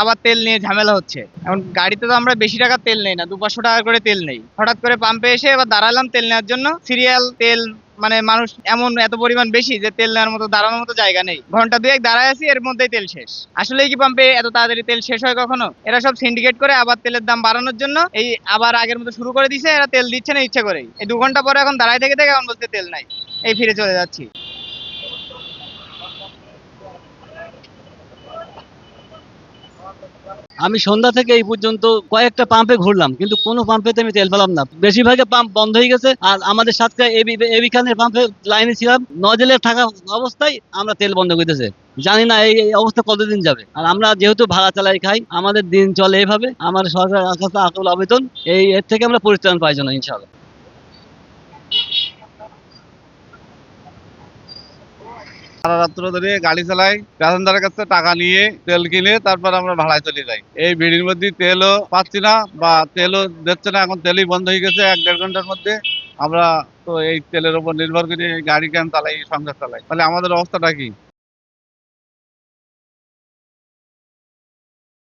আবার তেল নিয়ে ঝামেলা হচ্ছে। এখন গাড়িতে তো আমরা বেশি টাকা তেল নেই না, 200-500 টাকা করে তেল নেই। হঠাৎ করে পাম্পে এসে এবার দাঁড়ালাম তেল নেওয়ার জন্য, সিরিয়াল তেল, মানে মানুষ এমন এত পরিমাণ বেশি যে তেল নেওয়ার মতো দাঁড়ানোর মতো জায়গা নেই। ঘন্টা দুয়েক দাঁড়ায় আছি, এর মধ্যেই তেল শেষ। আসলেই কি পাম্পে এত তাড়াতাড়ি তেল শেষ হয় কখনো? এরা সব সিন্ডিকেট করে আবার তেলের দাম বাড়ানোর জন্য এই আবার আগের মতো শুরু করে দিছে। এরা তেল দিচ্ছে না ইচ্ছে করেই। এই 2 ঘন্টা পরে এখন দাঁড়ায় থেকে থেকে এখন বলতে তেল নাই। এই ফিরে চলে যাচ্ছি। আমি সন্ধ্যা থেকে এই পর্যন্ত কয়েকটা পাম্পে ঘুরলাম, কিন্তু কোনো পাম্পেতে আমি তেল পেলাম না। বেশিরভাগই পাম্প বন্ধ হয়ে গেছে। আর আমাদের সাথে এবি খানের পাম্পে লাইনে ছিলাম, নজলে থাকা অবস্থায় আমরা তেল বন্ধ করতেছে। জানি না এই অবস্থা কতদিন যাবে। আর আমরা যেহেতু ভাড়া চালাই খাই, আমাদের দিন চলে এভাবে। আমাদের সরকার কাছে আকুল আবেদন, এর থেকে আমরা পরিত্রাণ পাই যেন, ইনশাল্লাহ। সারা রাত্র ধরে গাড়ি চালাই, প্যাসেঞ্জারের কাছে টাকা নিয়ে তেল কিনে তারপর আমরা ভাড়ায় চলে যাই। এই ভিড়ের মধ্যে তেলও পাচ্ছি না বা তেলও দিচ্ছে না। এখন তেলই বন্ধ হয়ে গেছে 1-1.5 ঘন্টার মধ্যে। আমরা তো এই তেলের উপর নির্ভর করে এই গাড়ি কেন চালাই, সংসার চালাই, তাহলে আমাদের অবস্থাটা কি?